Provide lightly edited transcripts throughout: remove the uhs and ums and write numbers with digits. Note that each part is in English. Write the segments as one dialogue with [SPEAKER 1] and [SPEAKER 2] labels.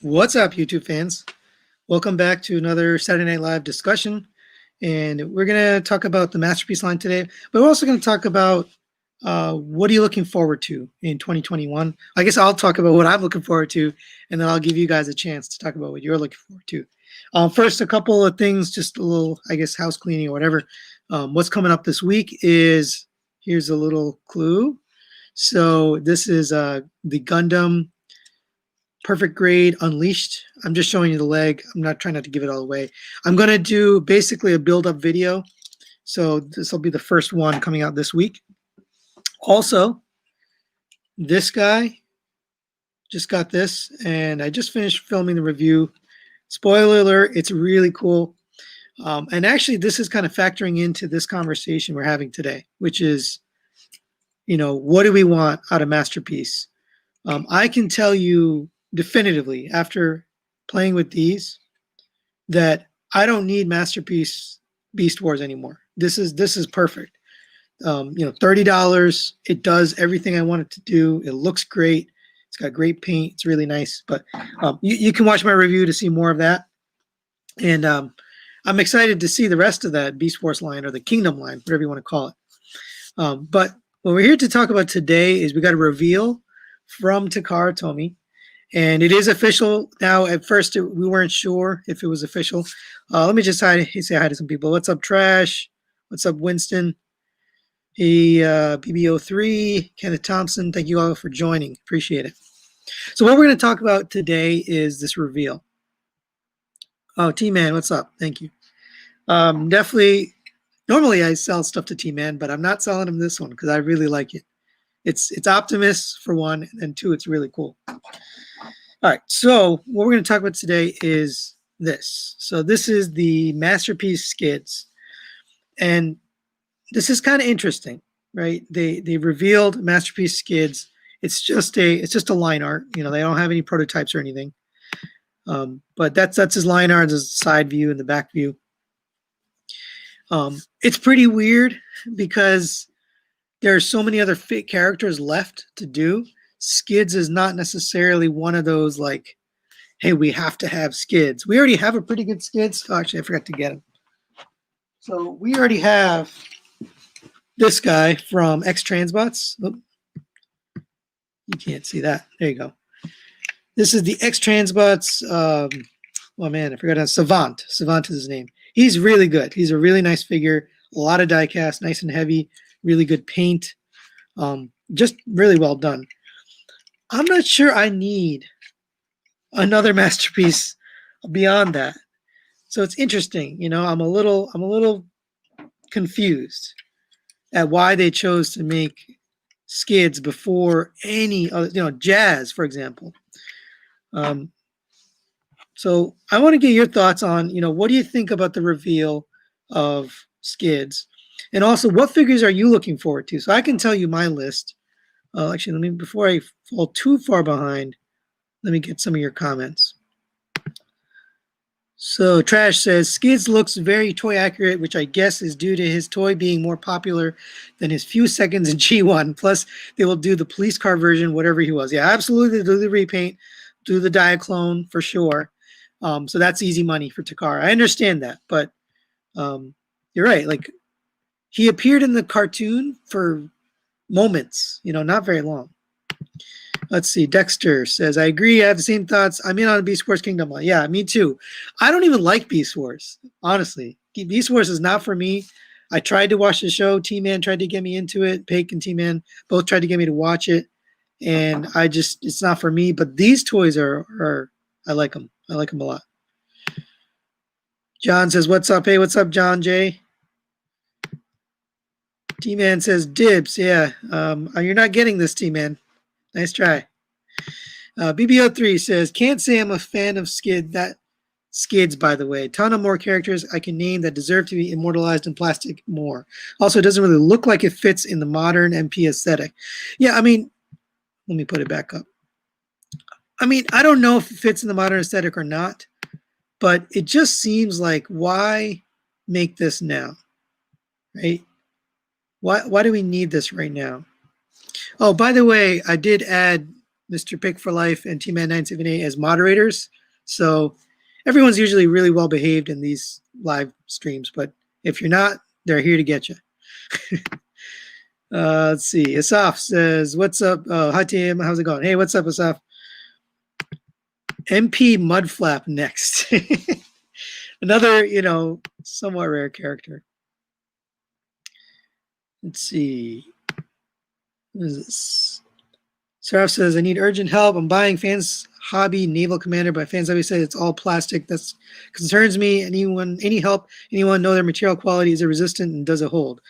[SPEAKER 1] What's up, YouTube fans? Welcome back to another Saturday Night Live discussion. And we're going to talk about the Masterpiece line today, but we're also going to talk about what are you looking forward to in 2021? I guess I'll talk about what I'm looking forward to, and then I'll give you guys a chance to talk about what you're looking forward to. First, a couple of things, just a little, I guess, house cleaning or whatever. What's coming up this week is, here's a little clue. So this is the Gundam Perfect Grade Unleashed. I'm just showing you the leg. I'm not trying not to give it all away. I'm going to do basically a build-up video. So this will be the first one coming out this week. Also, this guy just got this, and I just finished filming the review. Spoiler alert, it's really cool. And actually, this is kind of factoring into this conversation we're having today, which is, what do we want out of Masterpiece? I can tell you definitively after playing with these that I don't need Masterpiece Beast Wars anymore. This is perfect. $30. It does everything I want it to do. It looks great. It's got great paint. It's really nice. But you can watch my review to see more of that. And I'm excited to see the rest of that Beast Wars line, or the Kingdom line, whatever you want to call it. But what we're here to talk about today is we got a reveal from Takara Tomy. And it is official now. At first, we weren't sure if it was official. Let me just say hi to some people. What's up, Trash? What's up, Winston? BBO3, Kenneth Thompson. Thank you all for joining. Appreciate it. So what we're going to talk about today is this reveal. Oh, T-Man, what's up? Thank you. Definitely, normally I sell stuff to T-Man, but I'm not selling him this one because I really like it. It's Optimus for one, and two, it's really cool. All right, so what we're going to talk about today is this. So this is the Masterpiece skids, and this is kind of interesting, right? They revealed Masterpiece skids. It's just a line art. They don't have any prototypes or anything. But that's his line art, his side view and the back view. It's pretty weird because there are so many other fit characters left to do. Skids is not necessarily one of those like, hey, we have to have skids. We already have a pretty good skids. Oh, actually, I forgot to get him. So we already have this guy from X Transbots. Oh, you can't see that. There you go. This is the X Transbots. Oh man, I forgot how. Savant. Savant is his name. He's really good. He's a really nice figure. A lot of die cast, nice and heavy. Really good paint. Just really well done. I'm not sure I need another Masterpiece beyond that. So it's interesting. I'm a little confused at why they chose to make skids before any other, Jazz, for example. So I want to get your thoughts on, what do you think about the reveal of skids? And also, what figures are you looking forward to? So I can tell you my list. Actually, before I fall too far behind, let me get some of your comments. So Trash says, Skids looks very toy accurate, which I guess is due to his toy being more popular than his few seconds in G1. Plus, they will do the police car version, whatever he was. Yeah, absolutely, do the repaint, do the Diaclone for sure. So that's easy money for Takara. I understand that, but you're right. Like, he appeared in the cartoon for moments, not very long. Let's see. Dexter says, I agree. I have the same thoughts. I'm in on a Beast Wars Kingdom line. Yeah, me too. I don't even like Beast Wars, honestly. Beast Wars is not for me. I tried to watch the show. T-Man tried to get me into it. Pake and T-Man both tried to get me to watch it. And it's not for me. But these toys are I like them. I like them a lot. John says, what's up? Hey, what's up, John J? T-Man says, dibs. Yeah, you're not getting this, T-Man. Nice try. BBO3 says, can't say I'm a fan of skids, by the way. Ton of more characters I can name that deserve to be immortalized in plastic more. Also, it doesn't really look like it fits in the modern MP aesthetic. Yeah, let me put it back up. I don't know if it fits in the modern aesthetic or not, but it just seems like, why make this now, right? Why do we need this right now? Oh, by the way, I did add Mr. Pick for Life, and T-Man 978 as moderators. So everyone's usually really well behaved in these live streams, but if you're not, they're here to get you. Let's see. Asaf says, "What's up? Hi team. How's it going? Hey, what's up, Asaf? MP Mudflap next." Another, somewhat rare character. Let's see. What is this? Seraph says, "I need urgent help. I'm buying Fans Hobby Naval Commander, but Fans Hobby says it's all plastic. That concerns me. Any help? Anyone know their material quality? Is it resistant and does it hold?"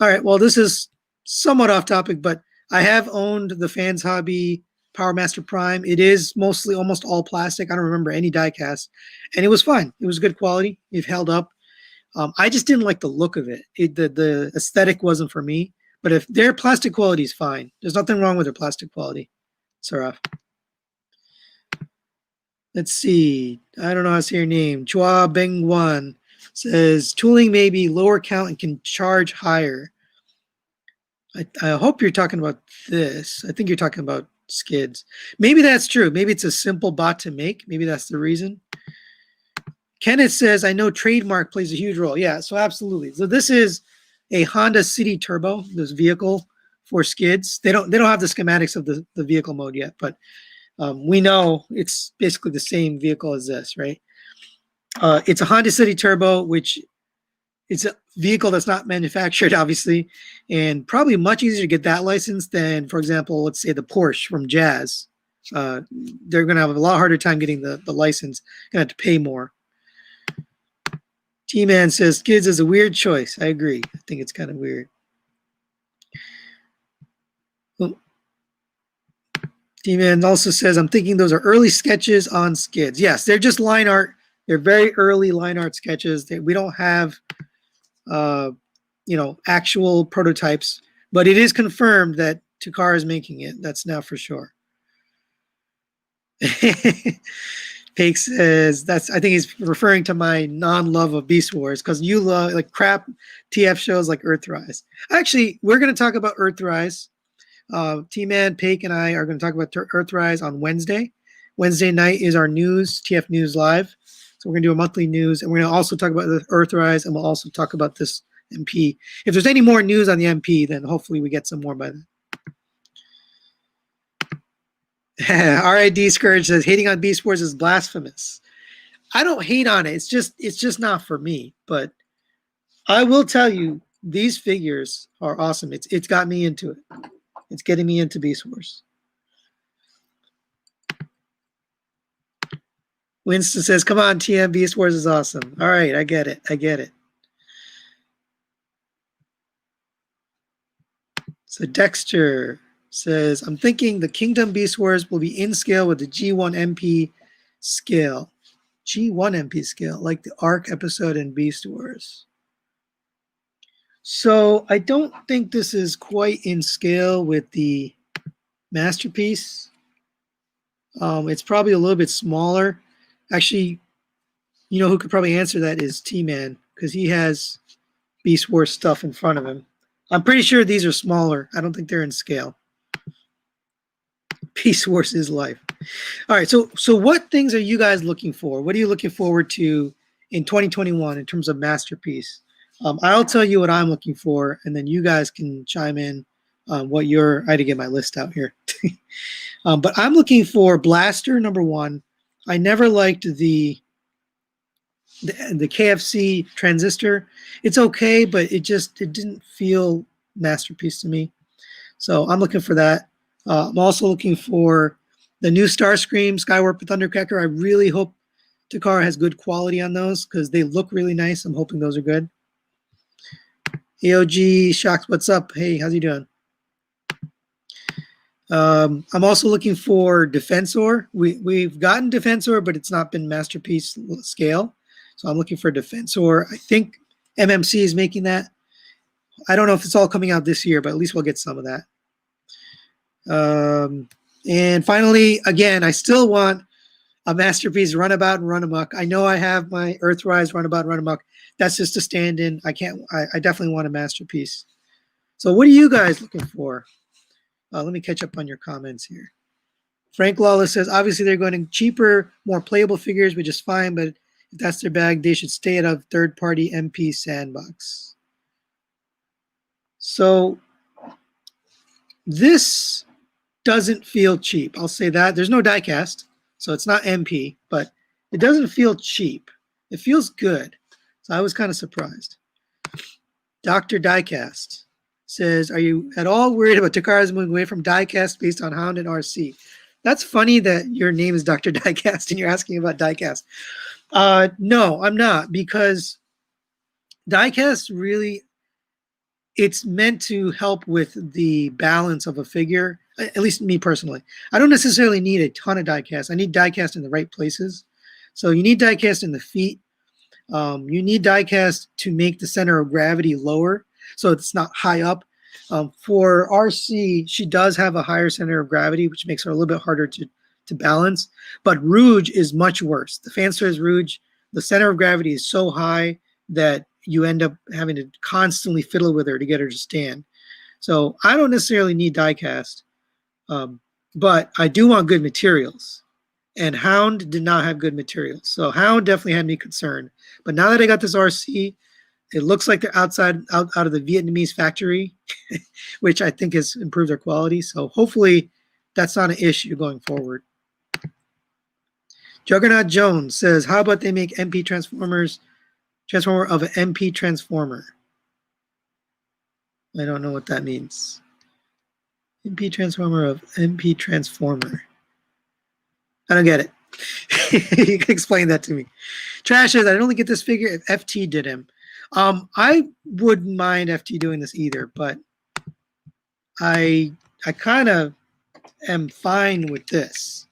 [SPEAKER 1] All right. Well, this is somewhat off topic, but I have owned the Fans Hobby Power Master Prime. It is mostly almost all plastic. I don't remember any die cast, and it was fine. It was good quality. It held up. I just didn't like the look of it. The aesthetic wasn't for me. But if their plastic quality is fine, there's nothing wrong with their plastic quality. Saraf. Let's see. I don't know how to say your name. Chua Bengwan says tooling may be lower count and can charge higher. I hope you're talking about this. I think you're talking about skids. Maybe that's true. Maybe it's a simple bot to make. Maybe that's the reason. Kenneth says, I know trademark plays a huge role. Yeah, so absolutely. So this is a Honda City Turbo, this vehicle for skids. They don't have the schematics of the vehicle mode yet, but we know it's basically the same vehicle as this, right? It's a Honda City Turbo, which it's a vehicle that's not manufactured, obviously, and probably much easier to get that license than, for example, let's say the Porsche from Jazz. They're going to have a lot harder time getting the license. Going to have to pay more. T-Man says, Skids is a weird choice. I agree. I think it's kind of weird. Well, T-Man also says, I'm thinking those are early sketches on Skids. Yes, they're just line art. They're very early line art sketches. We don't have, actual prototypes, but it is confirmed that Takara is making it. That's now for sure. Pake says I think he's referring to my non-love of Beast Wars because you love like crap TF shows like Earthrise. Actually, we're going to talk about Earthrise. T-Man, Pake, and I are going to talk about Earthrise on Wednesday. Wednesday night is our news, TF News Live. So we're going to do a monthly news, and we're going to also talk about the Earthrise, and we'll also talk about this MP. If there's any more news on the MP, then hopefully we get some more by then. RID Scourge says hating on Beast Wars is blasphemous. I don't hate on it. It's just not for me. But I will tell you, these figures are awesome. It's got me into it. It's getting me into Beast Wars. Winston says, come on, TM, Beast Wars is awesome. All right, I get it. So Dexter says, I'm thinking the Kingdom Beast Wars will be in scale with the G1 MP scale. G1 MP scale, like the Arc episode in Beast Wars. So I don't think this is quite in scale with the Masterpiece. It's probably a little bit smaller. Actually, who could probably answer that is T-Man, because he has Beast Wars stuff in front of him. I'm pretty sure these are smaller. I don't think they're in scale. Beast Wars is life. All right, so what things are you guys looking for? What are you looking forward to in 2021 in terms of Masterpiece? I'll tell you what I'm looking for, and then you guys can chime in what you're. I had to get my list out here. But I'm looking for Blaster #1. I never liked the KFC Transistor. It's okay, but it didn't feel Masterpiece to me. So I'm looking for that. I'm also looking for the new Starscream, Skywarp, and Thundercracker. I really hope Takara has good quality on those because they look really nice. I'm hoping those are good. AOG Shocks, what's up? Hey, how's you doing? I'm also looking for Defensor. We've gotten Defensor, but it's not been Masterpiece scale. So I'm looking for Defensor. I think MMC is making that. I don't know if it's all coming out this year, but at least we'll get some of that. And finally, again, I still want a Masterpiece Runabout and Runamuck. I know I have my Earthrise Runabout and Runamuck. That's just a stand-in. I definitely want a Masterpiece. So what are you guys looking for? Let me catch up on your comments here. Frank Lawless says, obviously they're going to cheaper, more playable figures, which is fine, but if that's their bag, they should stay out of third-party MP sandbox. So this doesn't feel cheap. I'll say that. There's no diecast, so it's not MP, but it doesn't feel cheap. It feels good. So I was kind of surprised. Dr. Diecast says, are you at all worried about Takara's moving away from diecast based on Hound and RC? That's funny that your name is Dr. Diecast and you're asking about diecast. No, I'm not, because diecast really, it's meant to help with the balance of a figure, at least me personally. I don't necessarily need a ton of diecast. I need diecast in the right places. So you need diecast in the feet. You need diecast to make the center of gravity lower, so it's not high up. For RC, she does have a higher center of gravity, which makes her a little bit harder to balance. But Rouge is much worse. The Fanstars Rouge, the center of gravity is so high that you end up having to constantly fiddle with her to get her to stand. So I don't necessarily need diecast, but I do want good materials. And Hound did not have good materials. So Hound definitely had me concerned. But now that I got this RC, it looks like they're out of the Vietnamese factory, which I think has improved their quality. So hopefully that's not an issue going forward. Juggernaut Jones says, how about they make MP transformer of an MP transformer? I don't know what that means. MP transformer of MP transformer. I don't get it. You can explain that to me. Trash says, I'd only get this figure if FT did him. I wouldn't mind FT doing this either, but I kind of am fine with this.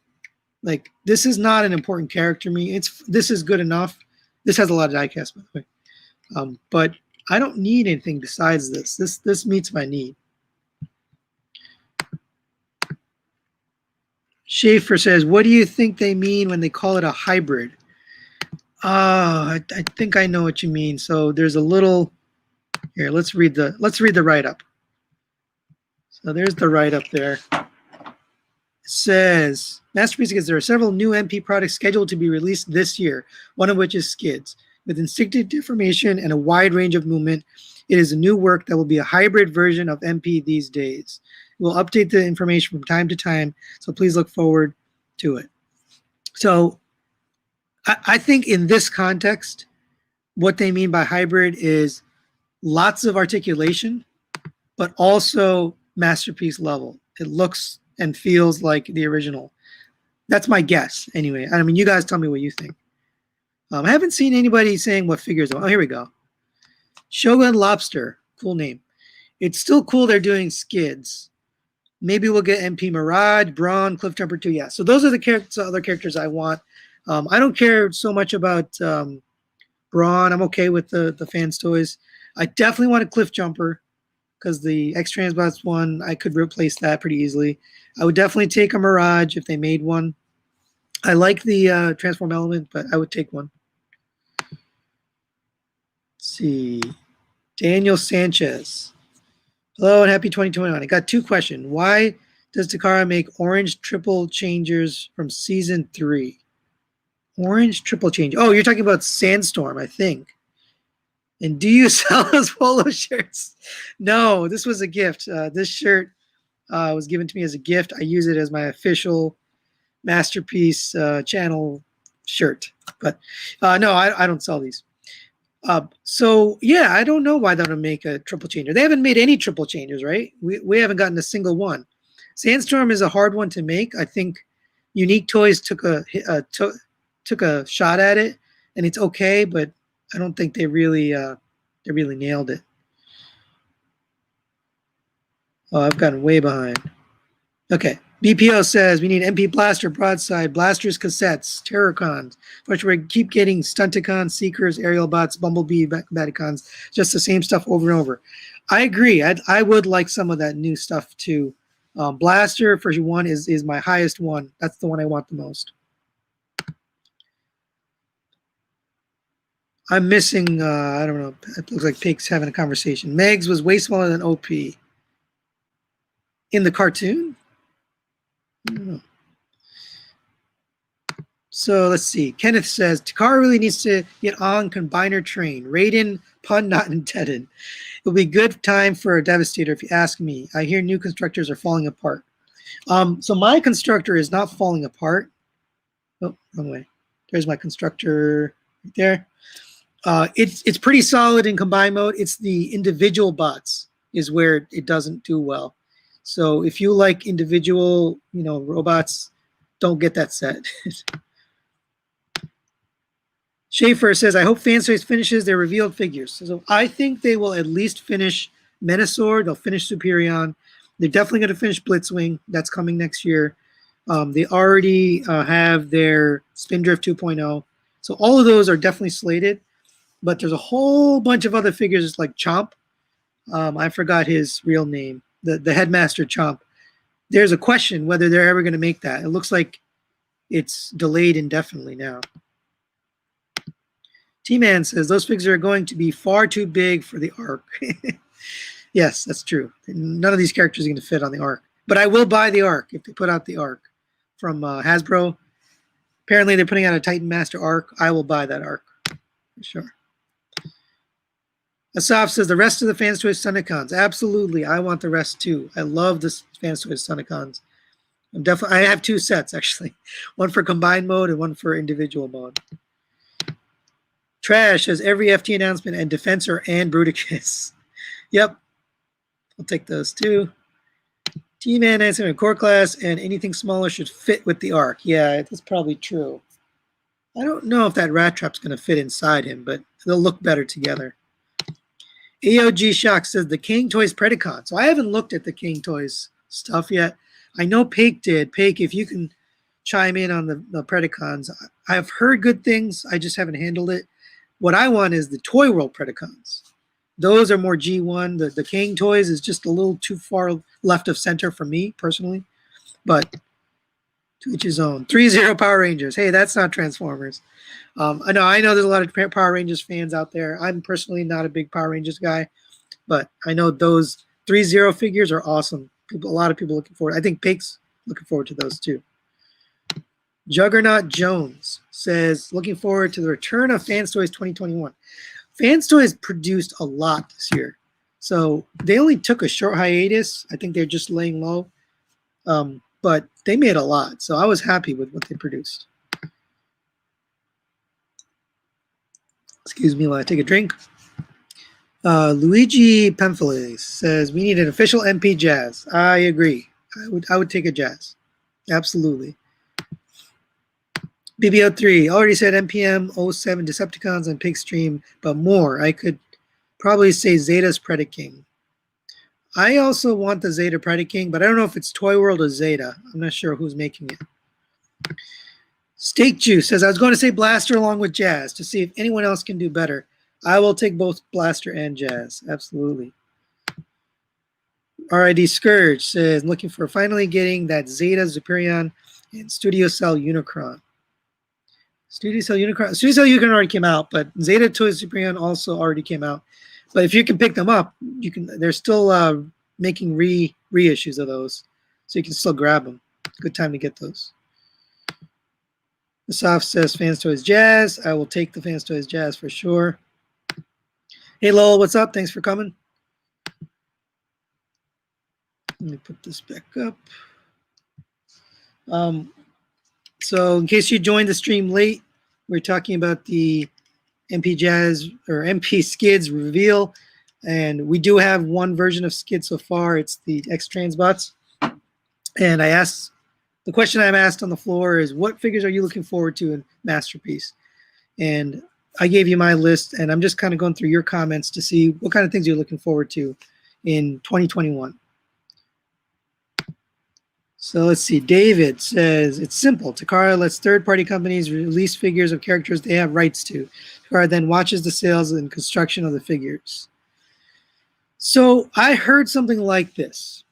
[SPEAKER 1] Like, this is not an important character to me. This is good enough. This has a lot of diecast, by the way. But I don't need anything besides this. This meets my need. Schaefer says, what do you think they mean when they call it a hybrid? I think I know what you mean. So there's a little here. Let's read the write-up. So there's the write-up there. It says, Masterpiece says there are several new MP products scheduled to be released this year, one of which is Skids. With instinctive deformation and a wide range of movement, it is a new work that will be a hybrid version of MP these days. We'll update the information from time to time, so please look forward to it. So I think in this context, what they mean by hybrid is lots of articulation, but also masterpiece level. It looks and feels like the original. That's my guess, anyway. I mean, you guys tell me what you think. I haven't seen anybody saying what figures. Oh, here we go. Shogun Lobster, cool name. It's still cool they're doing Skids. Maybe we'll get MP Mirage, Brawn, Cliffjumper 2. Yeah, so those are the other characters I want. I don't care so much about Brawn. I'm okay with the fans' toys. I definitely want a Cliffjumper because the X-Transbots one, I could replace that pretty easily. I would definitely take a Mirage if they made one. I like the Transform element, but I would take one. Let's see. Daniel Sanchez. Hello and happy 2021. I got two questions. Why does Takara make orange triple changers from season 3? Orange triple change. Oh, you're talking about Sandstorm, I think. And do you sell those polo shirts? No, this was a gift. This shirt was given to me as a gift. I use it as my official Masterpiece channel shirt. But no, I don't sell these. So yeah, I don't know why they don't make a triple changer. They haven't made any triple changers, right? We haven't gotten a single one. Sandstorm is a hard one to make. I think Unique Toys took a shot at it, and it's okay, but I don't think they really nailed it. Oh, I've gotten way behind. Okay. BPO says we need MP Blaster, Broadside, Blasters, Cassettes, Terrorcons. Which we keep getting Stunticons, Seekers, Aerial Bots, Bumblebee, Baticons, just the same stuff over and over. I agree. I would like some of that new stuff too. Blaster, for one, is my highest one. That's the one I want the most. I'm missing, I don't know, it looks like Pig's having a conversation. Megs was way smaller than OP. In the cartoon? I don't know. So let's see. Kenneth says Takara really needs to get on combiner train. Raiden, pun not intended. It'll be good time for a Devastator if you ask me. I hear new constructors are falling apart. So my constructor is not falling apart. Oh, wrong way. There's my constructor right there. It's pretty solid in combine mode. It's the individual bots is where it doesn't do well. So if you like individual, robots, don't get that set. Schaefer says, I hope Fanstoys finishes their revealed figures. So I think they will at least finish Menasor. They'll finish Superion. They're definitely going to finish Blitzwing. That's coming next year. They already have their Spindrift 2.0. So all of those are definitely slated. But there's a whole bunch of other figures like Chomp. I forgot his real name, the Headmaster Chomp. There's a question whether they're ever going to make that. It looks like it's delayed indefinitely now. T-Man says, those figures are going to be far too big for the arc. Yes, that's true. None of these characters are going to fit on the arc. But I will buy the arc if they put out the arc from Hasbro. Apparently, they're putting out a Titan Master arc. I will buy that arc for sure. Asaf says, the rest of the Fans Toys Sunicons. Absolutely. I want the rest too. I love this Fans Toys Sunicons. I have two sets, actually. One for combined mode and one for individual mode. Trash has every FT announcement and Defensor and Bruticus. Yep. I'll take those too. T-Man answer in core class and anything smaller should fit with the arc. Yeah, that's probably true. I don't know if that Rat Trap's going to fit inside him, but they'll look better together. AOG Shock says the King Toys Predacon. So I haven't looked at the King Toys stuff yet. I know Paik did. Paik, if you can chime in on the Predacons. I've heard good things. I just haven't handled it. What I want is the Toy World Predacons. Those are more G1. The King Toys is just a little too far left of center for me, personally. But to each his own. 3-0 Power Rangers. Hey, that's not Transformers. I know there's a lot of Power Rangers fans out there. I'm personally not a big Power Rangers guy. But I know those 3-0 figures are awesome. A lot of people looking forward. I think Paik's looking forward to those too. Juggernaut Jones says, looking forward to the return of Fans Toys 2021. Fans Toys produced a lot this year. So they only took a short hiatus. I think they're just laying low. But they made a lot. So I was happy with what they produced. Excuse me while I take a drink. Luigi Pemphiles says, we need an official MP Jazz. I agree. I would take a Jazz. Absolutely. BBO3 already said NPM 07 Decepticons and Pigstream, but more. I could probably say Zeta's Predaking. I also want the Zeta Predaking, but I don't know if it's Toy World or Zeta. I'm not sure who's making it. Steak Juice says, I was going to say Blaster along with Jazz to see if anyone else can do better. I will take both Blaster and Jazz. Absolutely. RID Scourge says, looking for finally getting that Zeta Superion and Studio Cell Unicron. Studio Cell Unicron already came out, but Zeta Toys Superion also already came out. But if you can pick them up, you can. They're still making reissues of those, so you can still grab them. Good time to get those. The Soft says Fans Toys Jazz. I will take the Fans Toys Jazz for sure. Hey Lowell, what's up? Thanks for coming. Let me put this back up. So in case you joined the stream late, we're talking about the MP Jazz or MP Skids reveal, and we do have one version of Skid so far. It's the X Transbots, and the question I'm asked on the floor is, what figures are you looking forward to in Masterpiece? And I gave you my list, and I'm just kind of going through your comments to see what kind of things you're looking forward to in 2021. So let's see. David says, it's simple. Takara lets third-party companies release figures of characters they have rights to. Takara then watches the sales and construction of the figures. So I heard something like this.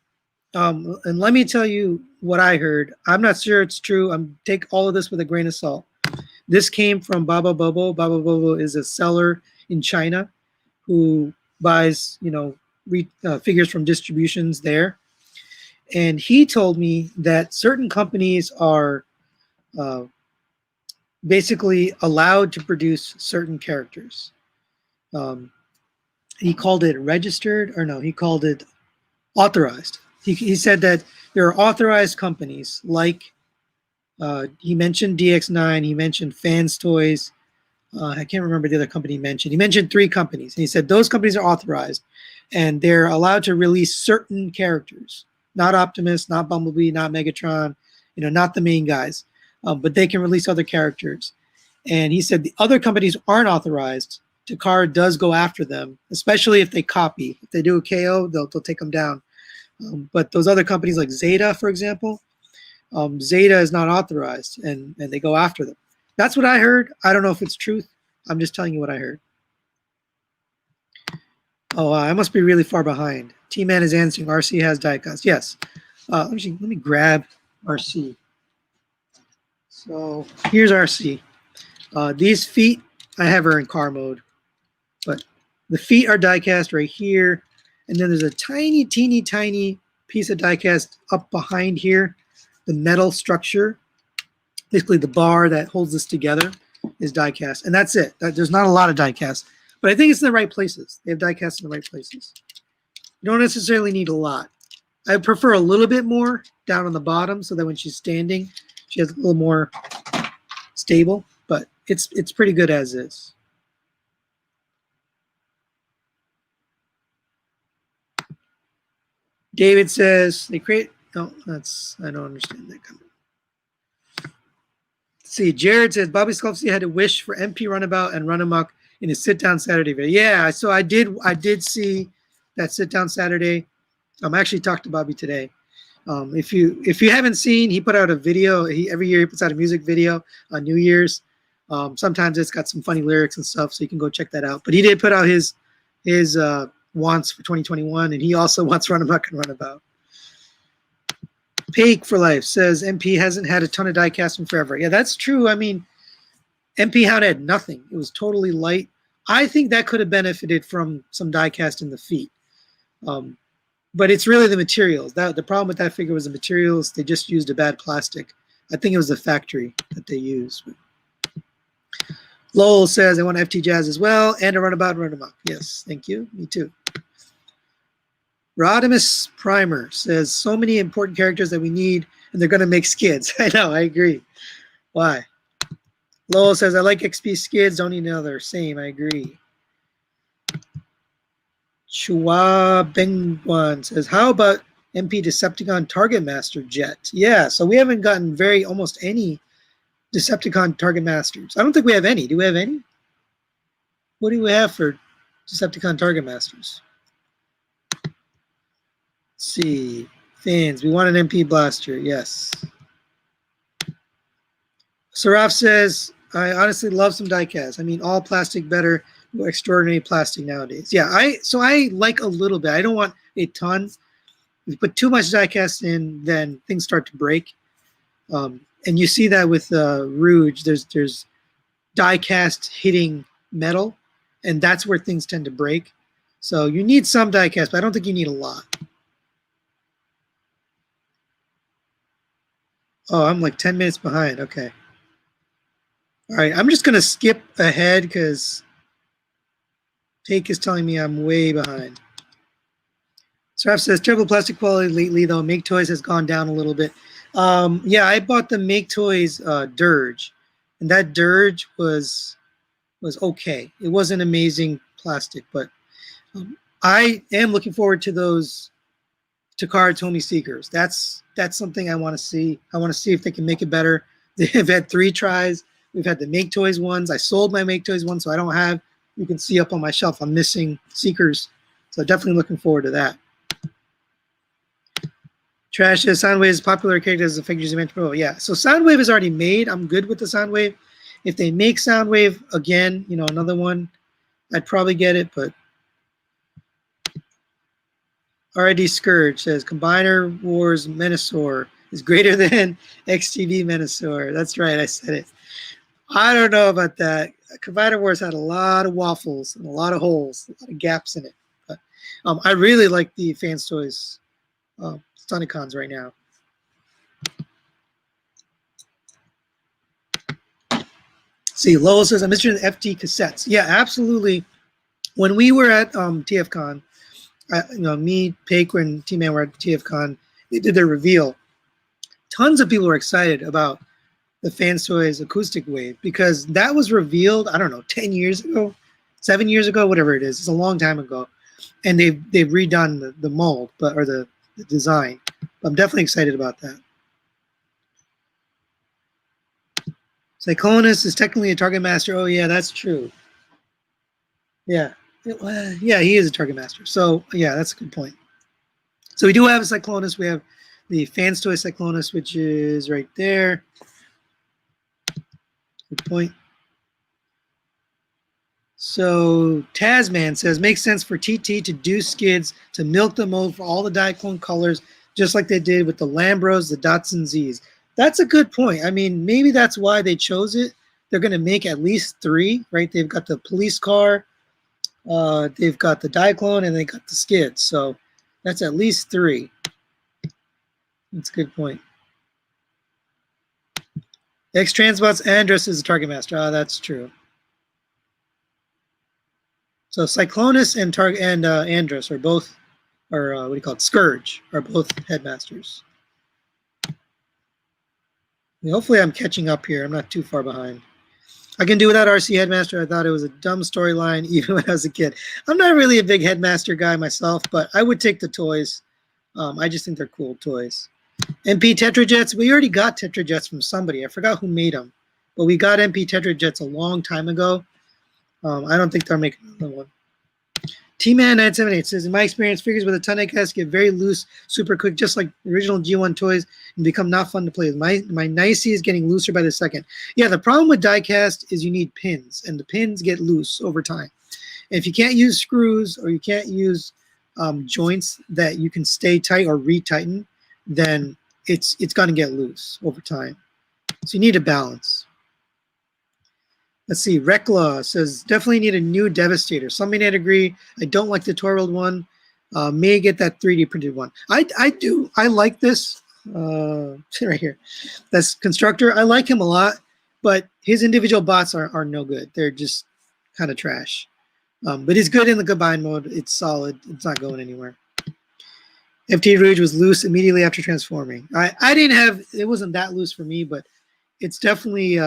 [SPEAKER 1] And let me tell you what I heard. I'm not sure it's true. Take all of this with a grain of salt. This came from Baba Bobo. Baba Bobo is a seller in China who buys, figures from distributions there. And he told me that certain companies are basically allowed to produce certain characters. He called it registered, or no, he called it authorized. He said that there are authorized companies like he mentioned DX9, he mentioned Fans Toys. I can't remember the other company he mentioned. He mentioned 3 companies, and he said those companies are authorized, and they're allowed to release certain characters, not Optimus, not Bumblebee, not Megatron, not the main guys, but they can release other characters. And he said the other companies aren't authorized. Takara does go after them, especially if they copy. If they do a KO, they'll take them down. But those other companies like Zeta, for example, Zeta is not authorized, and they go after them. That's what I heard. I don't know if it's truth. I'm just telling you what I heard. Oh, I must be really far behind. T-Man is answering. RC has diecast. Yes. Let me grab RC. So here's RC. These feet, I have her in car mode, but the feet are diecast right here, and then there's a tiny, teeny, tiny piece of diecast up behind here. The metal structure, basically the bar that holds this together, is diecast, and that's it. There's not a lot of diecast, but I think it's in the right places. They have diecast in the right places. You don't necessarily need a lot. I prefer a little bit more down on the bottom so that when she's standing, she has a little more stable, but it's pretty good as is. David says they create. No, I don't understand that comment. See, Jared says Bobby Sculpcy had to wish for MP Runabout and Run Amok in his sit down Saturday video. Yeah, so I did see that sit down Saturday. I actually talked to Bobby today. If you haven't seen, he put out a video. Every year he puts out a music video on New Year's. Sometimes it's got some funny lyrics and stuff, so you can go check that out. But he did put out his wants for 2021, and he also wants Run Amok and Runabout. Pake for Life says MP hasn't had a ton of die casting forever. Yeah, that's true. I mean, MP had nothing. It was totally light. I think that could have benefited from some die cast in the feet. But it's really the materials. The problem with that figure was the materials. They just used a bad plastic. I think it was the factory that they used. Lowell says, I want FT Jazz as well, and a Runabout and Run Amok. Yes, thank you. Me too. Rodimus Primer says, so many important characters that we need, and they're going to make skids. I know, I agree. Why? Lowell says, I like XP skids, don't need another. Same, I agree. Chua Bengwan says, how about MP Decepticon Target Master Jet? Yeah, so we haven't gotten almost any Decepticon Target Masters. I don't think we have any. Do we have any? What do we have for Decepticon Target Masters? Let's see. Fans, we want an MP Blaster. Yes. Saraf says, I honestly love some diecast. I mean, all plastic better. Extraordinary plastic nowadays. Yeah, I like a little bit. I don't want a ton. If you put too much diecast in, then things start to break. And you see that with Rouge. There's diecast hitting metal, and that's where things tend to break. So you need some diecast, but I don't think you need a lot. Oh, I'm like 10 minutes behind. Okay. All right, I'm just going to skip ahead because Take is telling me I'm way behind. Saraf says, terrible plastic quality lately, though. Make Toys has gone down a little bit. Yeah, I bought the Make Toys Dirge, and that Dirge was okay. It wasn't amazing plastic, but I am looking forward to those Takara Tomy Seekers. That's something I want to see. I want to see if they can make it better. They've had 3 tries. We've had the Make Toys ones. I sold my Make Toys one, so I don't have. You can see up on my shelf, I'm missing Seekers. So definitely looking forward to that. Trash says Soundwave is a popular character as the figures you mentioned before. Yeah, so Soundwave is already made. I'm good with the Soundwave. If they make Soundwave again, another one, I'd probably get it, but RID Scourge says Combiner Wars Menasor is greater than XTV Menasor. That's right, I said it. I don't know about that. Combiner Wars had a lot of waffles and a lot of holes, a lot of gaps in it. But I really like the Fans Toys Stunticons right now. See, Lowell says, I'm interested in FT cassettes. Yeah, absolutely. When we were at TFCon, me, Paker, and T-Man were at TFCon, they did their reveal. Tons of people were excited about the Fans Toys acoustic wave because that was revealed, I don't know, 10 years ago, 7 years ago, whatever it is. It's a long time ago. And they've redone the mold, or the design. I'm definitely excited about that. Cyclonus is technically a target master. Oh yeah, that's true. Yeah, yeah, he is a target master. So yeah, that's a good point. So we do have a Cyclonus. We have the Fans Toy Cyclonus, which is right there. Good point. So Tasman says, makes sense for TT to do skids to milk the mold for all the Diaclone colors, just like they did with the Lambros, the Datsun Zs. That's a good point. I mean, maybe that's why they chose it. They're going to make at least 3, right? They've got the police car, they've got the Diaclone, and they got the skids. So that's at least 3. That's a good point. X-Transbots, Andros is a target master. Oh, that's true. So Cyclonus and Andros are both, or what do you call it? Scourge are both headmasters. Hopefully I'm catching up here. I'm not too far behind. I can do without RC Headmaster. I thought it was a dumb storyline even when I was a kid. I'm not really a big Headmaster guy myself, but I would take the toys. I just think they're cool toys. MP Tetrajets. We already got Tetrajets from somebody. I forgot who made them. But we got MP Tetrajets a long time ago. I don't think they're making another one. T-Man 978 says, in my experience, figures with a ton of cast get very loose, super quick, just like the original G1 toys, and become not fun to play with. My Nicey is getting looser by the second. Yeah, the problem with diecast is you need pins, and the pins get loose over time. And if you can't use screws or you can't use joints that you can stay tight or retighten, then it's going to get loose over time. So you need a balance. Let's see. Rekla says, definitely need a new Devastator. Some may not agree. I don't like the Toy World one. May get that 3D printed one. I do. I like this right here. That's Constructor. I like him a lot, but his individual bots are no good. They're just kind of trash. But he's good in the combine mode. It's solid. It's not going anywhere. FT Rouge was loose immediately after transforming. I didn't have, it wasn't that loose for me, but it's definitely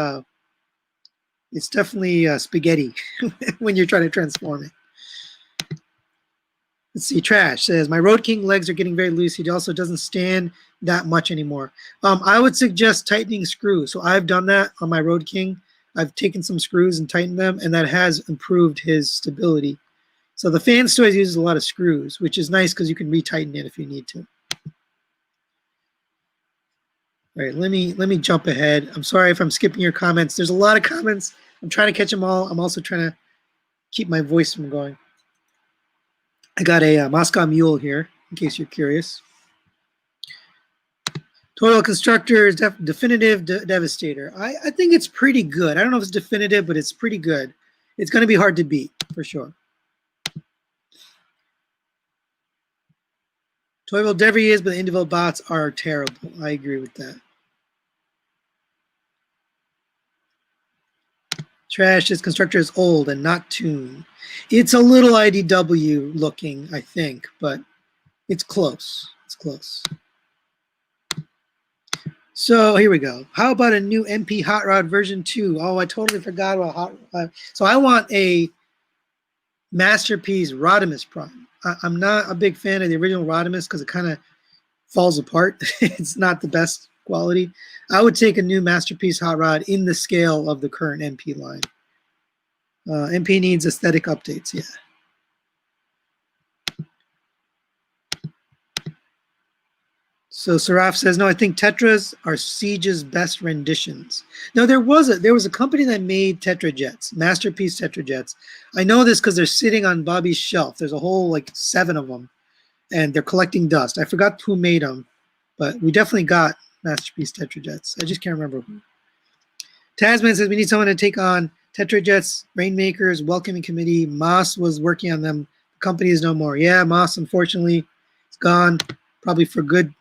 [SPEAKER 1] spaghetti when you're trying to transform it. Let's see. Trash says, my Road King legs are getting very loose. He also doesn't stand that much anymore. I would suggest tightening screws. So I've done that on my Road King. I've taken some screws and tightened them, and that has improved his stability. So the Fans Toys uses a lot of screws, which is nice because you can retighten it if you need to. All right, let me jump ahead. I'm sorry if I'm skipping your comments. There's a lot of comments. I'm trying to catch them all. I'm also trying to keep my voice from going. I got a Moscow Mule here, in case you're curious. Total Constructor is definitive Devastator. I think it's pretty good. I don't know if it's definitive, but it's pretty good. It's going to be hard to beat, for sure. Toyville Devery is, but the individual bots are terrible. I agree with that. Trash, this Constructor is old and not tuned. It's a little IDW looking, I think, but it's close. It's close. So here we go. How about a new MP Hot Rod version 2? Oh, I totally forgot about Hot Rod. So I want a Masterpiece Rodimus Prime. I'm not a big fan of the original Rodimus because it kind of falls apart. It's not the best quality. I would take a new Masterpiece Hot Rod in the scale of the current MP line. MP needs aesthetic updates, yeah. So Saraf says, no, I think Tetras are Siege's best renditions. No, there was a company that made Tetrajets, Masterpiece Tetrajets. I know this because they're sitting on Bobby's shelf. There's a whole, like, 7 of them, and they're collecting dust. I forgot who made them, but we definitely got Masterpiece Tetrajets. I just can't remember who. Tasman says, we need someone to take on Tetrajets, Rainmakers, Welcoming Committee. Moss was working on them. The company is no more. Yeah, Moss, unfortunately, is gone, probably for good.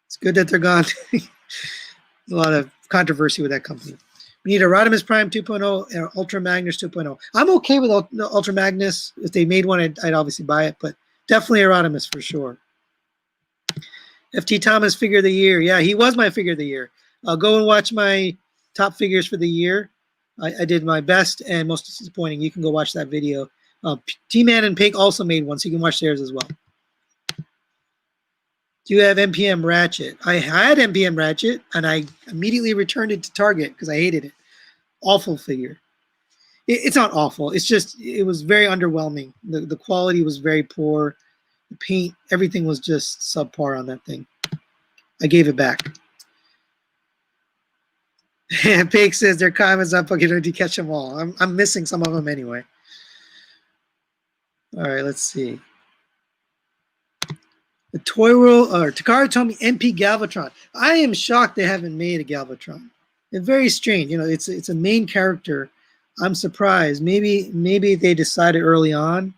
[SPEAKER 1] It's good that they're gone. A lot of controversy with that company. We need a Rodimus Prime 2.0 and Ultra Magnus 2.0. I'm okay with Ultra Magnus. If they made one, I'd obviously buy it, but definitely a Rodimus for sure. FT Thomas figure of the year. Yeah, he was my figure of the year. Go and watch my top figures for the year. I did my best and most disappointing. You can go watch that video. T-Man and Pig also made one, so you can watch theirs as well. Do you have MPM Ratchet? I had MPM Ratchet, and I immediately returned it to Target because I hated it. Awful figure. It's not awful. It's just, it was very underwhelming. The quality was very poor. The paint, everything was just subpar on that thing. I gave it back. Pig says their comments up. Okay, to catch them all. I'm missing some of them anyway. All right, let's see. The Toy World or Takara Tomy MP Galvatron. I am shocked they haven't made a Galvatron. It's very strange. You know, it's a main character. I'm surprised. Maybe they decided early on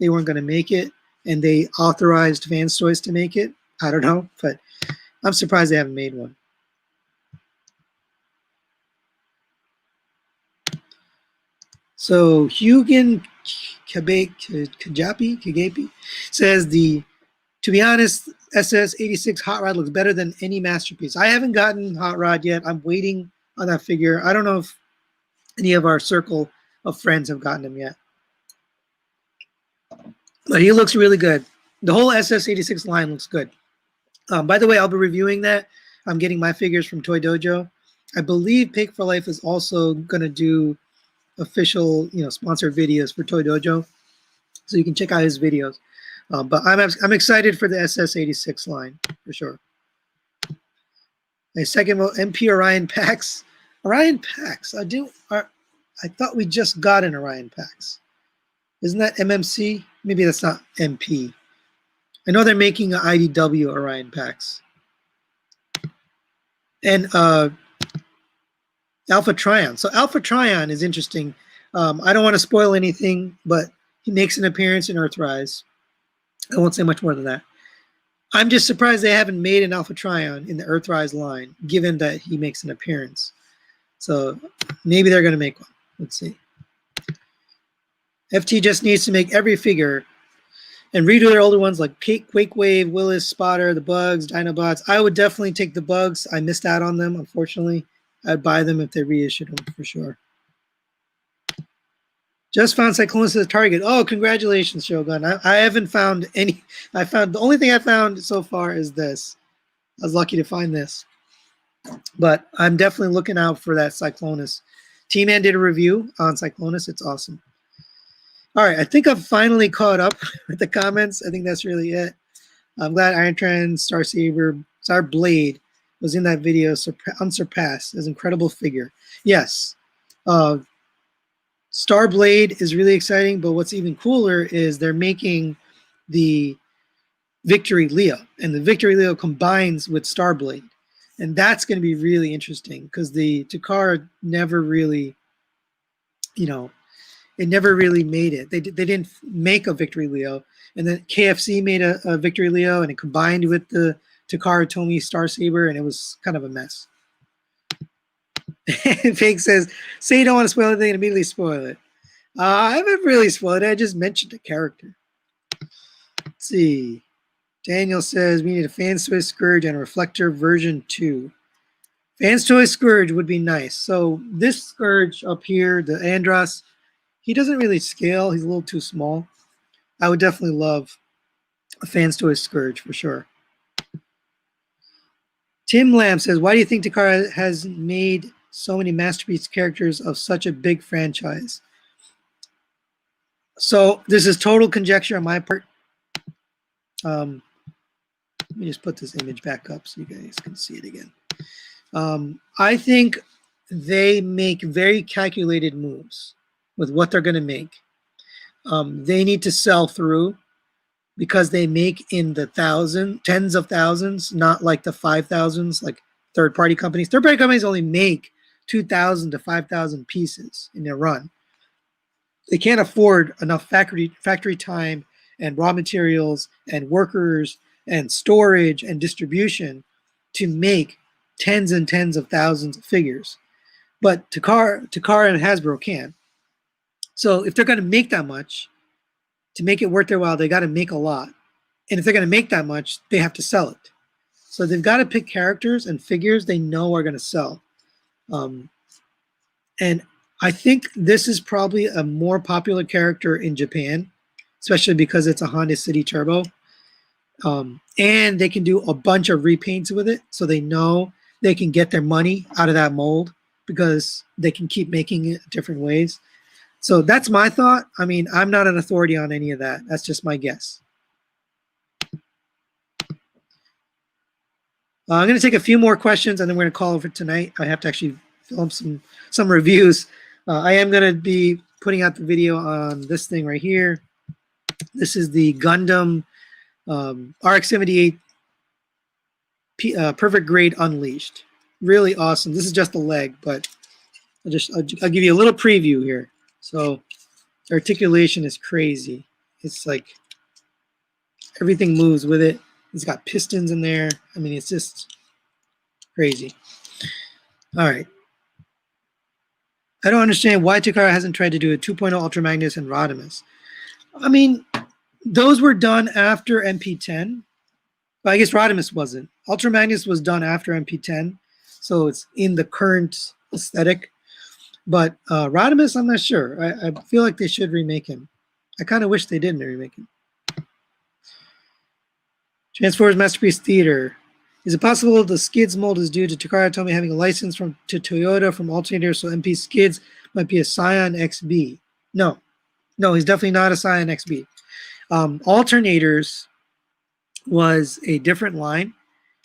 [SPEAKER 1] they weren't going to make it, and they authorized Fans Toys to make it. I don't know, but I'm surprised they haven't made one. So Hugan Kagapi says to be honest, SS86 Hot Rod looks better than any Masterpiece. I haven't gotten Hot Rod yet. I'm waiting on that figure. I don't know if any of our circle of friends have gotten him yet. But he looks really good. The whole SS86 line looks good. By the way, I'll be reviewing that. I'm getting my figures from Toy Dojo. I believe Pig for Life is also going to do official, sponsored videos for Toy Dojo, so you can check out his videos. But I'm excited for the SS86 line for sure. A second MP Orion Pax. Orion Pax. I thought we just got an Orion Pax. Isn't that MMC? Maybe that's not MP. I know they're making an IDW Orion Pax. And Alpha Trion. So Alpha Trion is interesting. I don't want to spoil anything, but he makes an appearance in Earthrise. I won't say much more than that. I'm just surprised they haven't made an Alpha Trion in the Earthrise line, given that he makes an appearance. So maybe they're going to make one. Let's see. FT just needs to make every figure and redo their older ones like Quake Wave, Willis, Spotter, the Bugs, Dinobots. I would definitely take the Bugs. I missed out on them, unfortunately. I'd buy them if they reissued them for sure. Just found Cyclonus at Target. Oh, congratulations, Shogun. I haven't found any. The only thing I found so far is this. I was lucky to find this. But I'm definitely looking out for that Cyclonus. T-Man did a review on Cyclonus. It's awesome. All right, I think I've finally caught up with the comments. I think that's really it. I'm glad Iron Trend, Star Saber, Star Blade was in that video. Unsurpassed, as incredible figure. Yes. Star Blade is really exciting, but what's even cooler is they're making the Victory Leo, and the Victory Leo combines with Star Blade, and that's going to be really interesting because the Takara never really, it never really made it. They didn't make a Victory Leo, and then KFC made a Victory Leo, and it combined with the Takara Tomy Star Saber, and it was kind of a mess. Fake says, say you don't want to spoil anything and immediately spoil it. I haven't really spoiled it. I just mentioned the character. Let's see. Daniel says, we need a Fans Toy Scourge and a Reflector version 2. Fans Toy Scourge would be nice. So this Scourge up here, the Andros, he doesn't really scale. He's a little too small. I would definitely love a Fans Toy Scourge for sure. Tim Lamb says, why do you think Takara has made so many Masterpiece characters of such a big franchise? So this is total conjecture on my part. Let me just put this image back up so you guys can see it again. I think they make very calculated moves with what they're going to make. They need to sell through because they make in the tens of thousands, not like the 5,000s, like third-party companies. Third-party companies only make 2,000 to 5,000 pieces in their run. They can't afford enough factory time and raw materials and workers and storage and distribution to make tens and tens of thousands of figures. but Takara and Hasbro can. So if they're going to make that much, to make it worth their while, they got to make a lot. And if they're going to make that much, they have to sell it. So they've got to pick characters and figures they know are going to sell. And I think this is probably a more popular character in Japan, especially because it's a Honda City Turbo. And they can do a bunch of repaints with it, so they know they can get their money out of that mold because they can keep making it different ways. So that's my thought. I mean, I'm not an authority on any of that. That's just my guess. I'm going to take a few more questions, and then we're going to call it for tonight. I have to actually film some reviews. I am going to be putting out the video on this thing right here. This is the Gundam RX-78 Perfect Grade Unleashed. Really awesome. This is just a leg, but I'll give you a little preview here. So the articulation is crazy. It's like everything moves with it. It's got pistons in there. I mean, it's just crazy. All right. I don't understand why Takara hasn't tried to do a 2.0 Ultra Magnus and Rodimus. I mean, those were done after MP10. But I guess Rodimus wasn't. Ultra Magnus was done after MP10, so it's in the current aesthetic. But Rodimus, I'm not sure. I feel like they should remake him. I kind of wish they didn't remake him. Transformers Masterpiece Theater. Is it possible the skids mold is due to Takara Tomy having a license to Toyota from Alternator, so MP skids might be a Scion XB? No. No, he's definitely not a Scion XB. Alternators was a different line.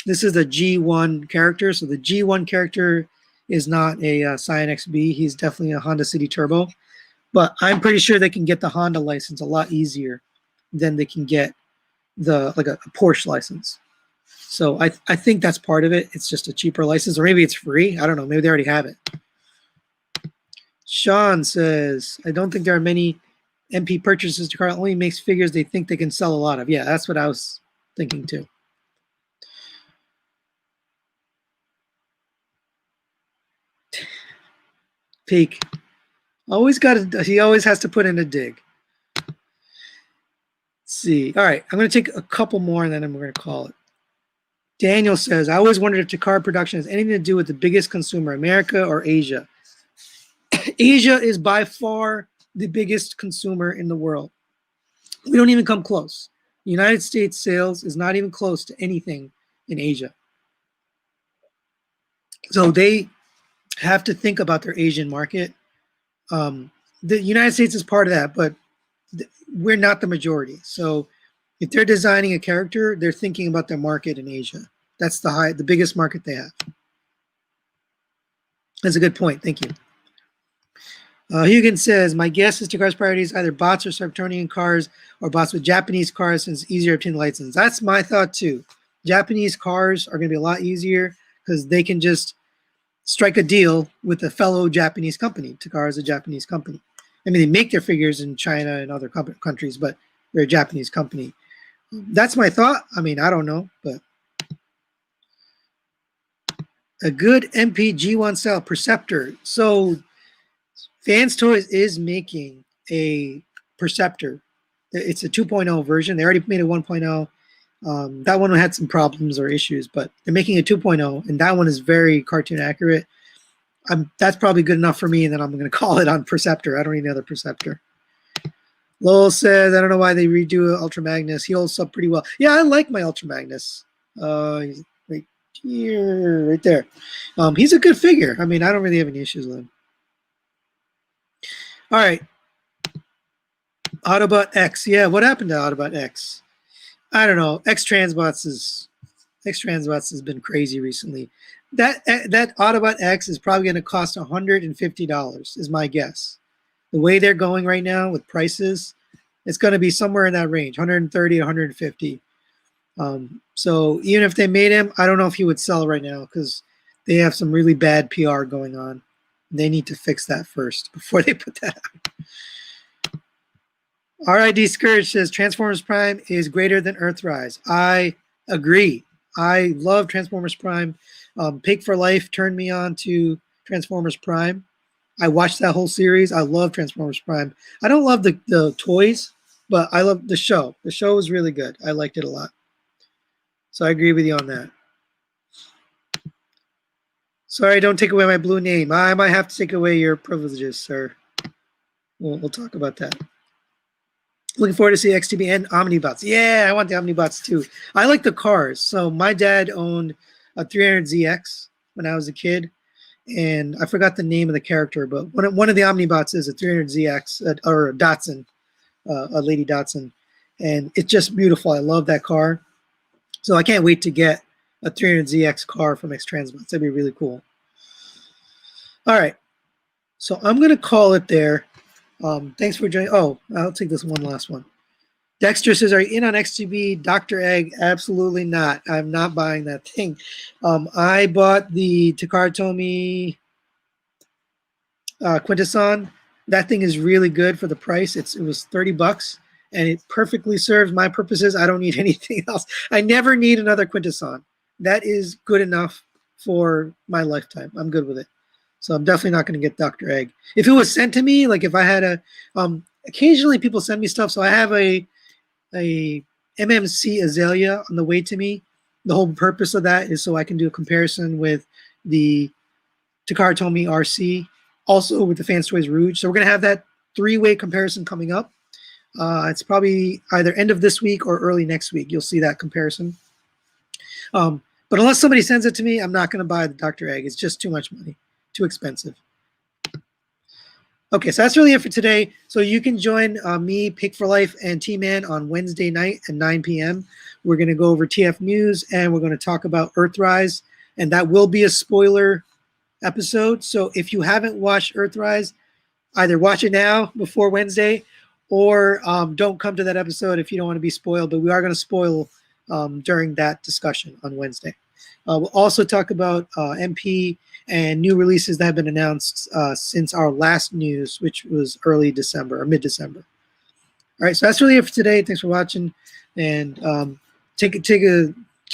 [SPEAKER 1] This is the G1 character, so the G1 character is not a Scion XB. He's definitely a Honda City Turbo, but I'm pretty sure they can get the Honda license a lot easier than they can get the a Porsche license. So I think that's part of it. It's just a cheaper license, or maybe it's free. I don't know. Maybe they already have it. Sean says, I don't think there are many MP purchases. Takara only makes figures they think they can sell a lot of. Yeah, that's what I was thinking too. Peak. He always has to put in a dig. Let's see. All right, I'm going to take a couple more and then I'm going to call it. Daniel says, I always wondered if Takara production has anything to do with the biggest consumer, America or Asia. Asia is by far the biggest consumer in the world. We don't even come close. The United States sales is not even close to anything in Asia. So they have to think about their Asian market. The United States is part of that, but we're not the majority. So if they're designing a character, they're thinking about their market in Asia. That's the biggest market they have. That's a good point. Thank you. Hugan says, my guess is Takara's priority is either bots or Subterranean cars or bots with Japanese cars since it's easier to obtain license. That's my thought too. Japanese cars are going to be a lot easier because they can just strike a deal with a fellow Japanese company. Takara is a Japanese company. I mean, they make their figures in China and other countries, but they're a Japanese company. That's my thought. I mean, I don't know, but a good MP G1 style Perceptor. So Fans Toys is making a Perceptor. It's a 2.0 version. They already made a 1.0. That one had some problems or issues, but they're making a 2.0, and that one is very cartoon accurate. That's probably good enough for me, and then I'm going to call it on Perceptor. I don't need another Perceptor. Lowell says, I don't know why they redo Ultra Magnus. He holds up pretty well. Yeah, I like my Ultra Magnus. He's right here, right there. He's a good figure. I mean, I don't really have any issues with him. All right. Autobot X. Yeah, what happened to Autobot X? I don't know. X-Transbots has been crazy recently. That Autobot X is probably going to cost $150 is my guess. The way they're going right now with prices, it's going to be somewhere in that range, 130 to 150. So even if they made him, I don't know if he would sell right now because they have some really bad PR going on. They need to fix that first before they put that out. RID Scourge says Transformers Prime is greater than Earthrise. I agree. I love Transformers Prime. Pig for Life turned me on to Transformers Prime. I watched that whole series. I love Transformers Prime. I don't love the toys, but I love the show. The show was really good. I liked it a lot. So I agree with you on that. Sorry, don't take away my blue name. I might have to take away your privileges, sir. We'll talk about that. Looking forward to see XTB and Omnibots. Yeah, I want the Omnibots too. I like the cars. So my dad owned a 300ZX when I was a kid, and I forgot the name of the character, but one of the Omnibots is a 300ZX or a Datsun, a Lady Datsun, and it's just beautiful. I love that car. So I can't wait to get a 300ZX car from X-Transbots. That'd be really cool. All right. So I'm going to call it there. Thanks for joining. Oh, I'll take this one last one. Dexter says, are you in on XTB? Dr. Egg? Absolutely not. I'm not buying that thing. I bought the Takara Tomy Quintesson. That thing is really good for the price. It was $30, and it perfectly serves my purposes. I don't need anything else. I never need another Quintesson. That is good enough for my lifetime. I'm good with it. So I'm definitely not going to get Dr. Egg. If it was sent to me, like if I had a, occasionally people send me stuff. So I have a MMC Azalea on the way to me. The whole purpose of that is so I can do a comparison with the Takara Tomy RC, also with the Fans Toys Rouge. So we're going to have that 3-way comparison coming up. It's probably either end of this week or early next week. You'll see that comparison. But unless somebody sends it to me, I'm not going to buy the Dr. Egg. It's just too much money. Too expensive. Okay, so that's really it for today. So you can join me, Pick for Life, and T-Man on Wednesday night at 9 p.m. We're going to go over TF News, and we're going to talk about Earthrise, and that will be a spoiler episode. So if you haven't watched Earthrise, either watch it now before Wednesday, or don't come to that episode if you don't want to be spoiled. But we are going to spoil during that discussion on Wednesday. We'll also talk about MP and new releases that have been announced since our last news, which was early December or mid-December. All right, so that's really it for today. Thanks for watching, and keep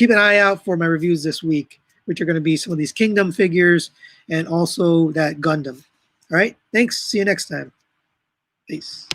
[SPEAKER 1] an eye out for my reviews this week, which are going to be some of these Kingdom figures and also that Gundam. All right, thanks. See you next time. Peace.